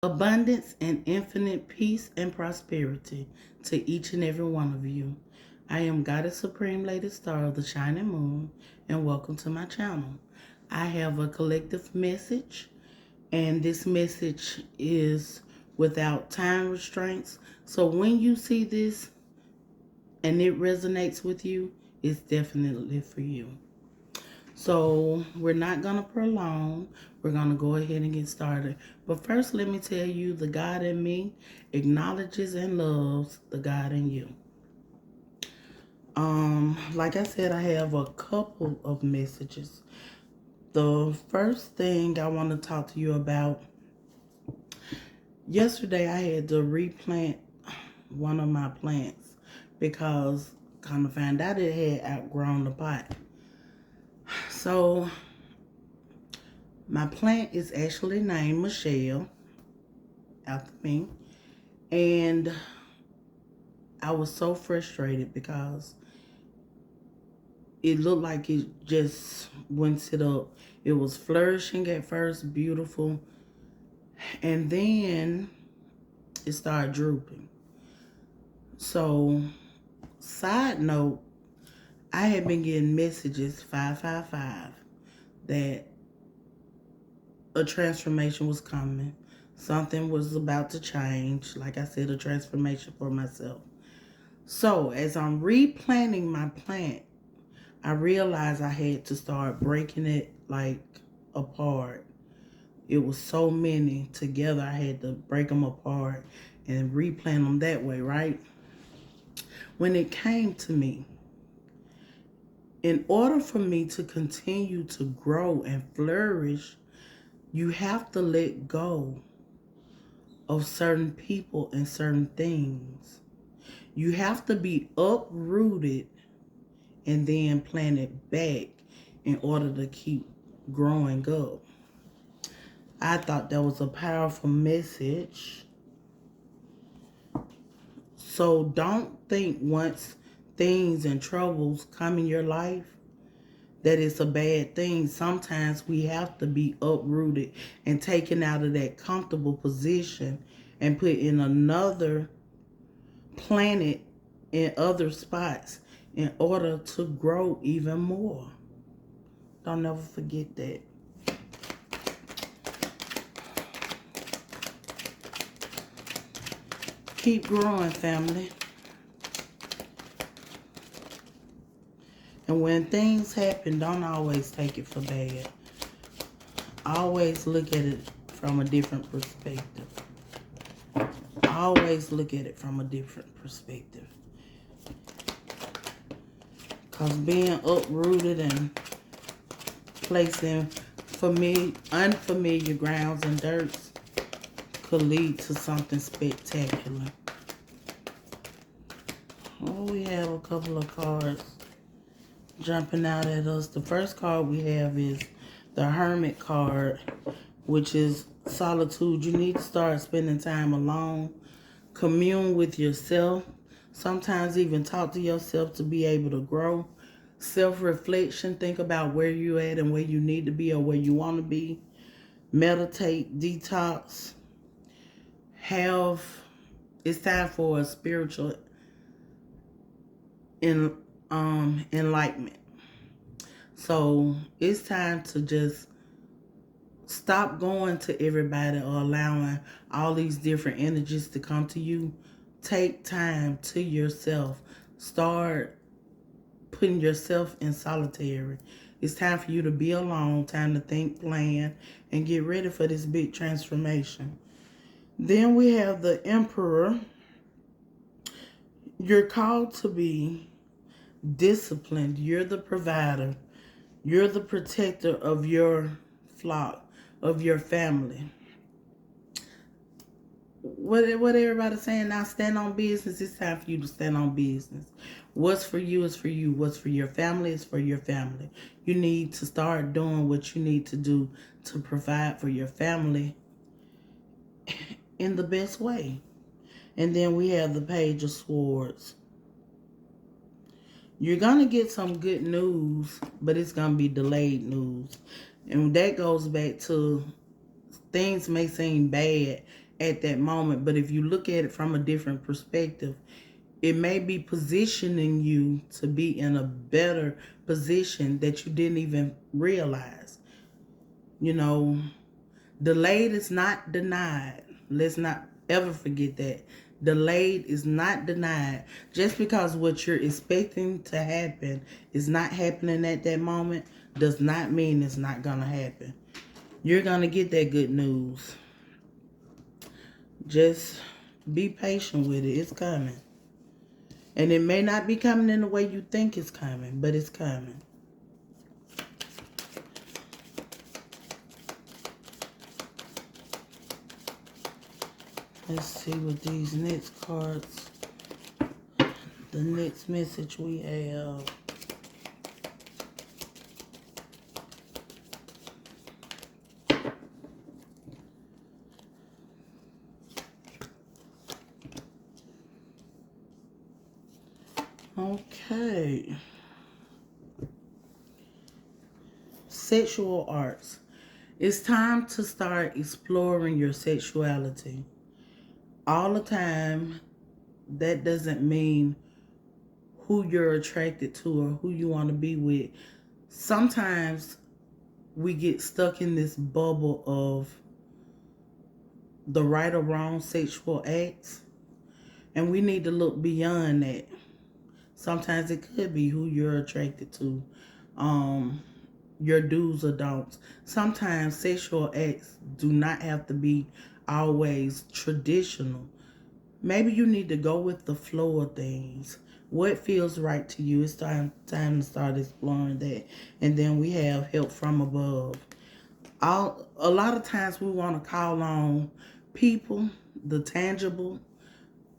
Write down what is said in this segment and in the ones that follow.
Abundance and infinite peace and prosperity to each and every one of you. I am Goddess Supreme Lady Star of the Shining Moon, and welcome to my channel. I have a collective message, and this message is without time restraints. So when you see this and it resonates with you, it's definitely for you. So we're not going to prolong. We're going to go ahead and get started. But first, let me tell you, the God in me acknowledges and loves the God in you. Like I said, I have a couple of messages. The first thing I want to talk to you about, yesterday I had to replant one of my plants because kind of found out it had outgrown the pot. So my plant is actually named Michelle, after me. And I was so frustrated because it looked like it just wouldn't sit up. It was flourishing at first, beautiful. And then it started drooping. So, side note, I had been getting messages 555 that a transformation was coming. Something was about to change. Like I said, a transformation for myself. So as I'm replanting my plant, I realized I had to start breaking it like apart. It was so many together. I had to break them apart and replant them that way, right? When it came to me, in order for me to continue to grow and flourish, you have to let go of certain people and certain things. You have to be uprooted and then planted back in order to keep growing up. I thought that was a powerful message. So don't think once things and troubles come in your life that it's a bad thing. Sometimes we have to be uprooted and taken out of that comfortable position and put in another planet in other spots in order to grow even more. Don't ever forget that. Keep growing, family. And when things happen, don't always take it for bad. Always look at it from a different perspective. Always look at it from a different perspective. Because being uprooted and placed in unfamiliar grounds and dirts could lead to something spectacular. Oh, we have a couple of cards jumping out at us. The first card we have is the Hermit card, which is solitude. You need to start spending time alone. Commune with yourself. Sometimes even talk to yourself to be able to grow. Self-reflection. Think about where you're at and where you need to be or where you want to be. Meditate. Detox. It's time for a spiritual enlightenment. So it's time to just stop going to everybody or allowing all these different energies to come to you. Take time to yourself. Start putting yourself in solitary. It's time for you to be alone, time to think, plan, and get ready for this big transformation. Then we have the Emperor. You're called to be disciplined. You're the provider. You're the protector of your flock, of your family. What everybody's saying now, stand on business. It's time for you to stand on business. What's for you is for you. What's for your family is for your family. You need to start doing what you need to do to provide for your family in the best way. And then we have the Page of Swords. You're going to get some good news, but it's going to be delayed news. And that goes back to things may seem bad at that moment. But if you look at it from a different perspective, it may be positioning you to be in a better position that you didn't even realize. You know, delayed is not denied. Let's not ever forget that. Delayed is not denied. Just because what you're expecting to happen is not happening at that moment does not mean it's not going to happen. You're going to get that good news. Just be patient with it. It's coming. And it may not be coming in the way you think it's coming, but it's coming. Let's see what these next cards, the next message we have. Okay. Sexual arts. It's time to start exploring your sexuality. All the time, that doesn't mean who you're attracted to or who you want to be with. Sometimes we get stuck in this bubble of the right or wrong sexual acts, and we need to look beyond that. Sometimes it could be who you're attracted to, your do's or don'ts. Sometimes sexual acts do not have to be always traditional. Maybe you need to go with the flow of things. What feels right to you? It's time to start exploring that. And then we have help from above. A lot of times we want to call on people, the tangible,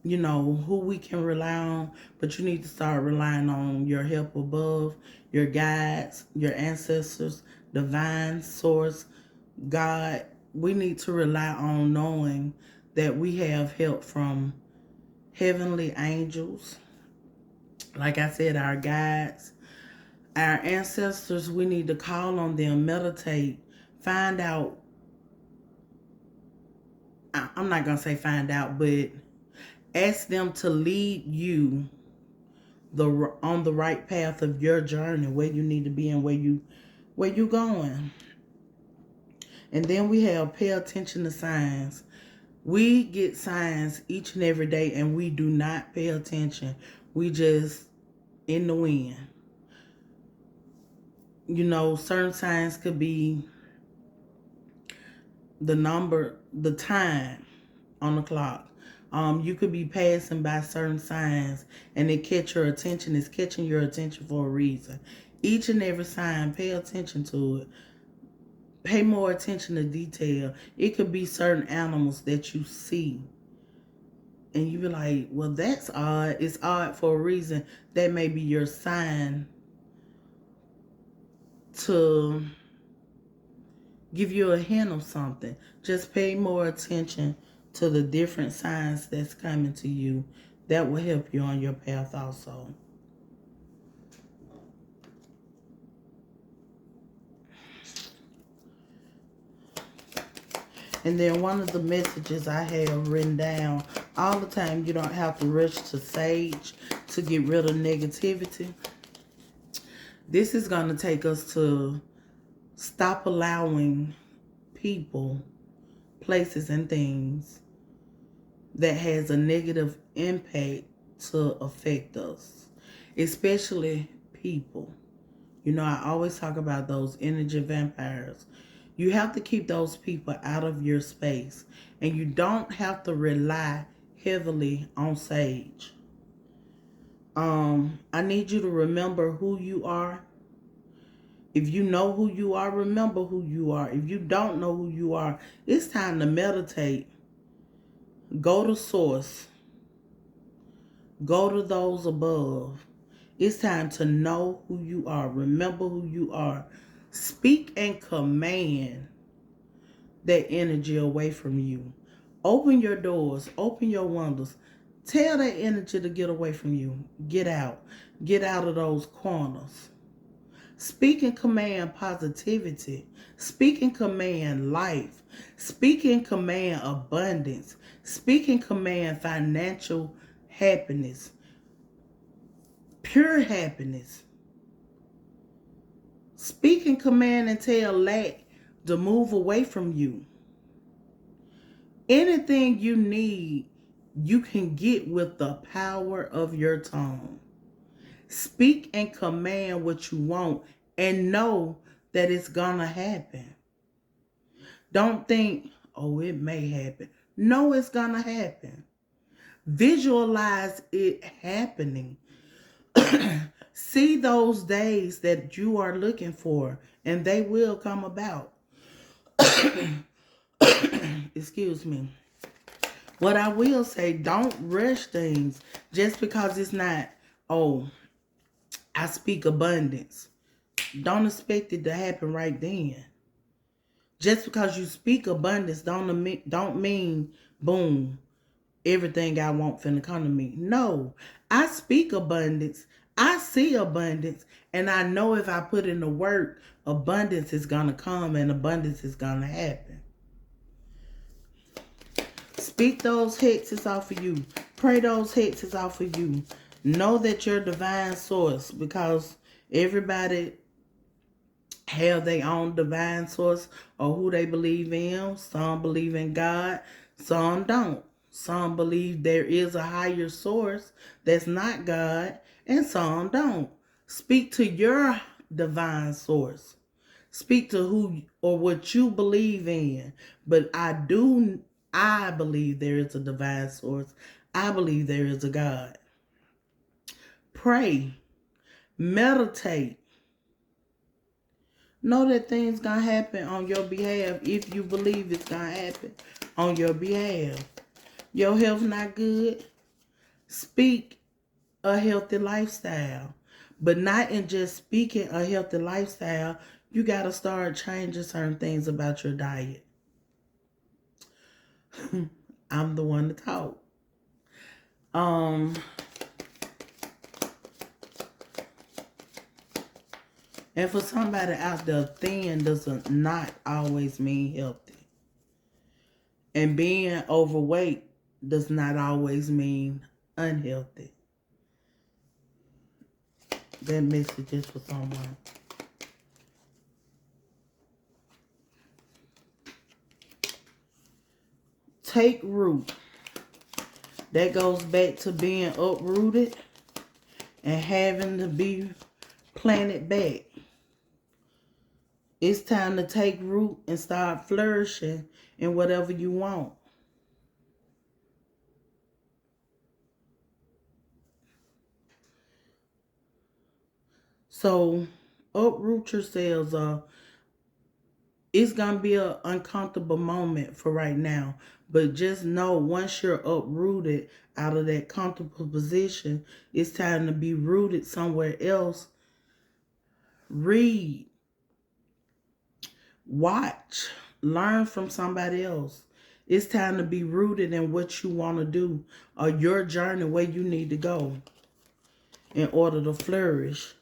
who we can rely on, but you need to start relying on your help above, your guides, your ancestors, divine source, God. We need to rely on knowing that we have help from heavenly angels. Like I said, our guides, our ancestors. We need to call on them, meditate, find out. I'm not going to say find out, but ask them to lead you on the right path of your journey, where you need to be and where you going. And then we have pay attention to signs. We get signs each and every day, and we do not pay attention. We just in the wind. Certain signs could be the time on the clock. You could be passing by certain signs and it catch your attention. It's catching your attention for a reason. Each and every sign, pay attention to it. Pay more attention to detail. It could be certain animals that you see. And you be like, well, that's odd. It's odd for a reason. That may be your sign to give you a hint of something. Just pay more attention to the different signs that's coming to you. That will help you on your path also. And then one of the messages I have written down, all the time, you don't have to rush to sage to get rid of negativity. This is going to take us to stop allowing people, places, and things that has a negative impact to affect us, especially people. I always talk about those energy vampires. You have to keep those people out of your space, and you don't have to rely heavily on sage. I need you to remember who you are. If you know who you are, remember who you are. If you don't know who you are, it's time to meditate. Go to source. Go to those above. It's time to know who you are. Remember who you are. Speak and command that energy away from you. Open your doors. Open your windows. Tell that energy to get away from you. Get out. Get out of those corners. Speak and command positivity. Speak and command life. Speak and command abundance. Speak and command financial happiness. Pure happiness. Speak and command and tell lack to move away from you. Anything you need, you can get with the power of your tongue. Speak and command what you want and know that it's gonna happen. Don't think, oh, it may happen. No, it's gonna happen. Visualize it happening. See those days that you are looking for, and they will come about. Excuse me. What I will say, don't rush things just because it's not, oh, I speak abundance. Don't expect it to happen right then. Just because you speak abundance don't mean, boom, everything I want finna come to me. No, I speak abundance. I see abundance. And I know if I put in the work, abundance is going to come and abundance is going to happen. Speak those hexes off of you. Pray those hexes off of you. Know that you're divine source, because everybody have their own divine source or who they believe in. Some believe in God, some don't. Some believe there is a higher source that's not God, and some don't. Speak to your divine source. Speak to who or what you believe in. But I believe there is a divine source. I believe there is a God. Pray. Meditate. Know that things gonna happen on your behalf if you believe it's gonna happen on your behalf. Your health not good? Speak a healthy lifestyle. But not in just speaking a healthy lifestyle, you gotta start changing certain things about your diet. I'm the one to talk. And for somebody out there, thin does not always mean healthy. And being overweight does not always mean unhealthy. That message is for someone. Take root. That goes back to being uprooted and having to be planted back. It's time to take root and start flourishing in whatever you want. So uproot yourselves. It's going to be an uncomfortable moment for right now. But just know, once you're uprooted out of that comfortable position, it's time to be rooted somewhere else. Read. Watch. Learn from somebody else. It's time to be rooted in what you want to do, or your journey where you need to go in order to flourish.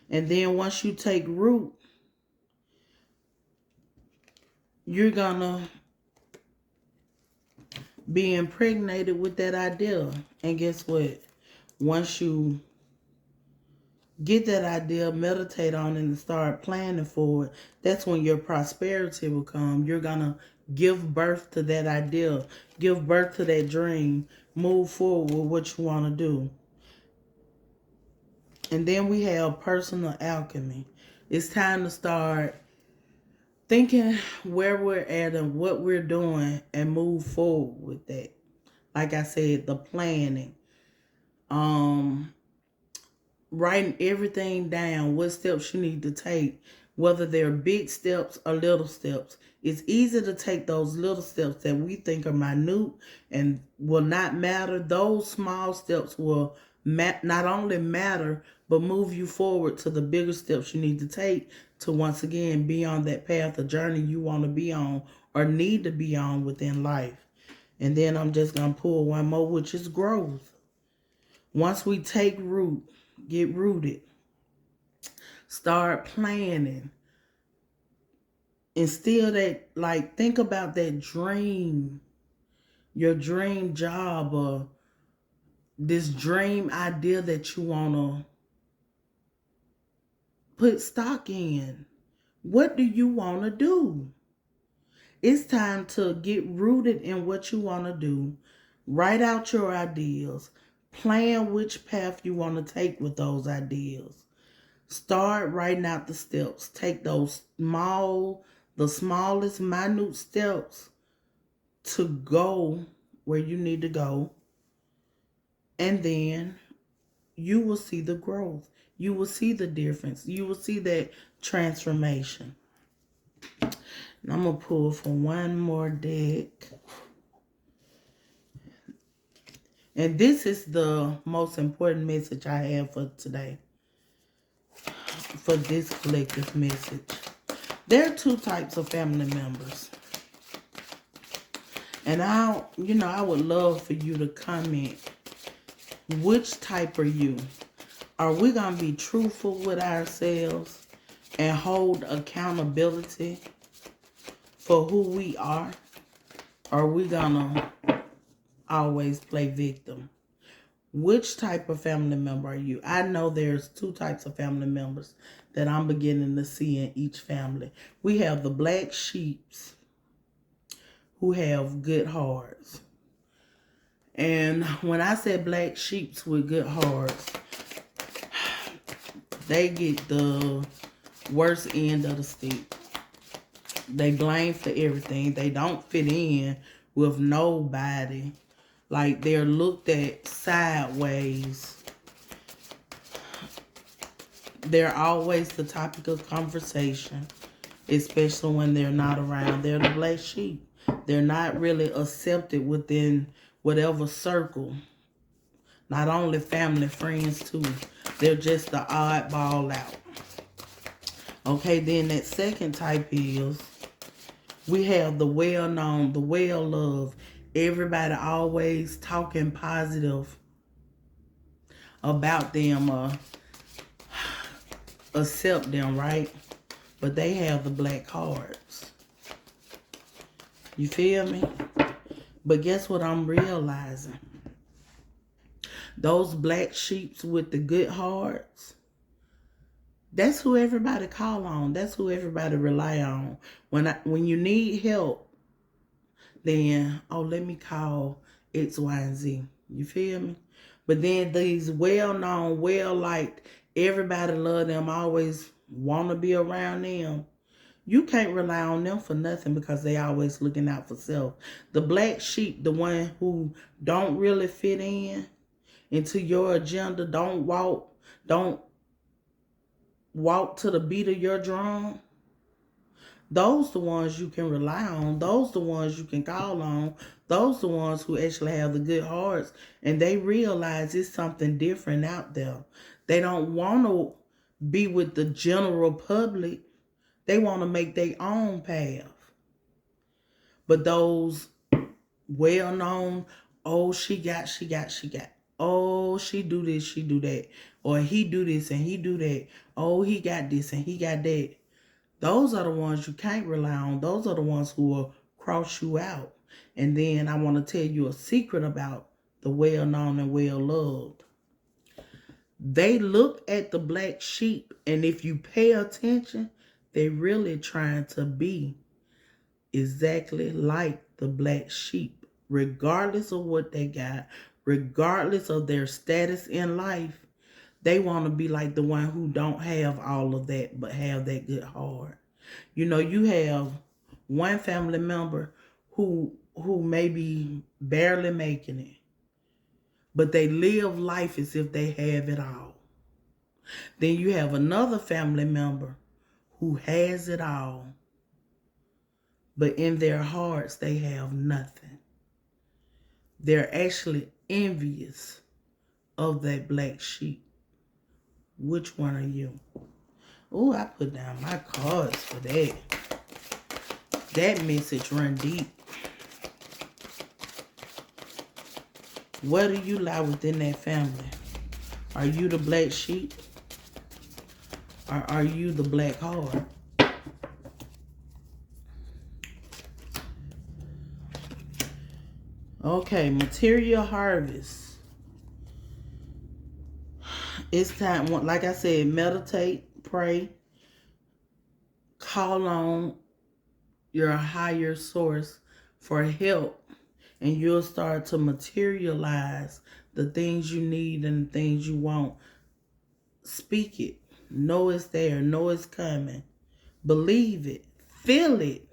And then once you take root, you're going to be impregnated with that idea. And guess what? Once you get that idea, meditate on it, and start planning for it, that's when your prosperity will come. You're going to give birth to that idea. Give birth to that dream. Move forward with what you want to do. And then we have personal alchemy. It's time to start thinking where we're at and what we're doing and move forward with that. Like I said, the planning. Writing everything down, what steps you need to take, whether they're big steps or little steps. It's easy to take those little steps that we think are minute and will not matter. Those small steps will not only matter, but move you forward to the bigger steps you need to take to once again be on that path, the journey you want to be on or need to be on within life. And then I'm just going to pull one more, which is growth. Once we take root, get rooted, Start planning. Instill that, like, think about that dream, your dream job, or this dream idea that you want to put stock in. What do you want to do? It's time to get rooted in what you want to do. Write out your ideas. Plan which path you want to take with those ideas. Start writing out the steps. Take the smallest, minute steps to go where you need to go. And then you will see the growth. You will see the difference. You will see that transformation. And I'm going to pull from one more deck. And this is the most important message I have for today. For this collective message. There are two types of family members. And I would love for you to comment. Which type are you? Are we going to be truthful with ourselves and hold accountability for who we are? Or are we going to always play victim? Which type of family member are you? I know there's two types of family members that I'm beginning to see in each family. We have the black sheeps who have good hearts. And when I said black sheeps with good hearts, they get the worst end of the stick. They blame for everything. They don't fit in with nobody. Like, they're looked at sideways. They're always the topic of conversation, especially when they're not around. They're the black sheep. They're not really accepted within whatever circle. Not only family, friends too. They're just the oddball out. Okay, then that second type is, we have the well-known, the well-loved. Everybody always talking positive about them, accept them, right? But they have the black hearts. You feel me? But guess what I'm realizing? Those black sheeps with the good hearts, that's who everybody call on. That's who everybody rely on. When you need help, then, oh, let me call X, Y, and Z. You feel me? But then these well-known, well-liked, everybody love them, always want to be around them. You can't rely on them for nothing because they always looking out for self. The black sheep, the one who don't really fit in into your agenda, don't walk to the beat of your drum. Those the ones you can rely on. Those the ones you can call on. Those the ones who actually have the good hearts. And they realize it's something different out there. They don't want to be with the general public. They want to make their own path. But those well-known, oh, she got. Oh, she do this, she do that. Or he do this and he do that. Oh, he got this and he got that. Those are the ones you can't rely on. Those are the ones who will cross you out. And then I want to tell you a secret about the well-known and well-loved. They look at the black sheep, and if you pay attention, they're really trying to be exactly like the black sheep, regardless of what they got, regardless of their status in life. They want to be like the one who don't have all of that, but have that good heart. You know, you have one family member who may be barely making it, but they live life as if they have it all. Then you have another family member who has it all, but in their hearts they have nothing. They're actually envious of that black sheep. Which one are you? Oh, I put down my cards for that. That message run deep. Where do you lie within that family? Are you the black sheep? Or are you the black heart? Okay, material harvest. It's time, like I said, meditate, pray, call on your higher source for help, and you'll start to materialize the things you need and the things you want. Speak it. Know it's there. Know it's coming. Believe it. Feel it.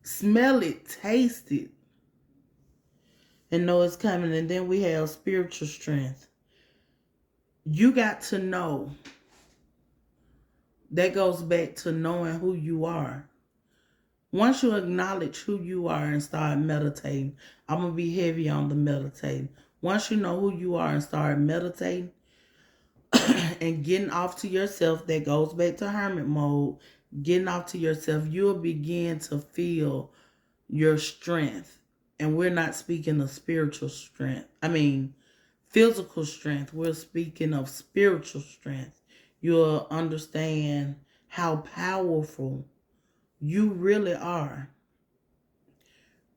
Smell it. Taste it. And know it's coming. And then we have spiritual strength. You got to know. That goes back to knowing who you are. Once you acknowledge who you are and start meditating, I'm going to be heavy on the meditating. Once you know who you are and start meditating and getting off to yourself, that goes back to hermit mode. Getting off to yourself, you'll begin to feel your strength. And we're not speaking of spiritual strength. Physical strength. We're speaking of spiritual strength. You'll understand how powerful you really are.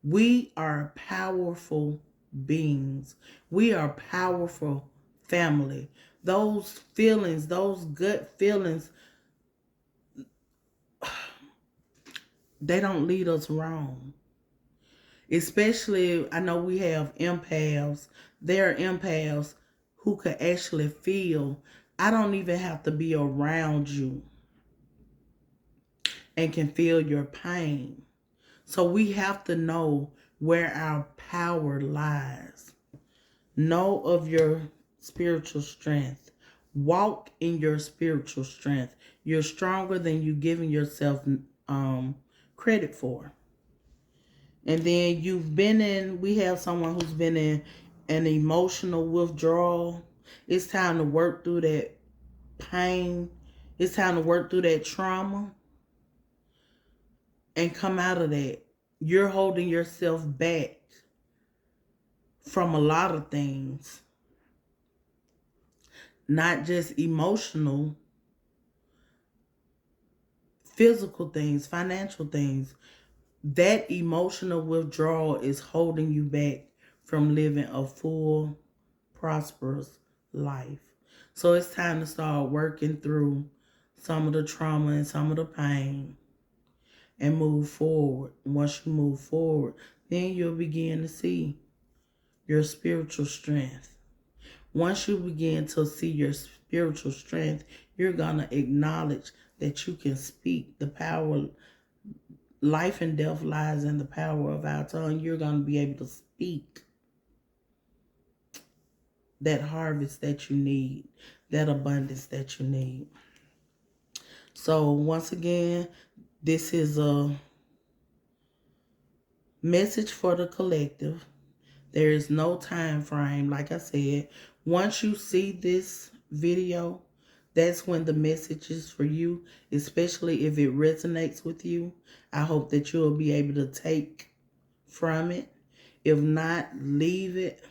We are powerful beings. We are powerful family. Those feelings, those gut feelings, they don't lead us wrong. Especially, I know we have empaths. There are empaths who could actually feel. I don't even have to be around you and can feel your pain. So we have to know where our power lies. Know of your spiritual strength. Walk in your spiritual strength. You're stronger than you giving yourself credit for. And then we have someone who's been in an emotional withdrawal. It's time to work through that pain. It's time to work through that trauma and come out of that. You're holding yourself back from a lot of things. Not just emotional, physical things, financial things. That emotional withdrawal is holding you back from living a full, prosperous life. So it's time to start working through some of the trauma and some of the pain and move forward. Once you move forward, then you'll begin to see your spiritual strength. Once you begin to see your spiritual strength, you're going to acknowledge that you can speak. The power, life and death lies in the power of our tongue. You're going to be able to speak that harvest that you need, that abundance that you need. So once again, this is a message for the collective. There is no time frame. Like I said, once you see this video, that's when the message is for you, especially if it resonates with you. I hope that you'll be able to take from it. If not, leave it.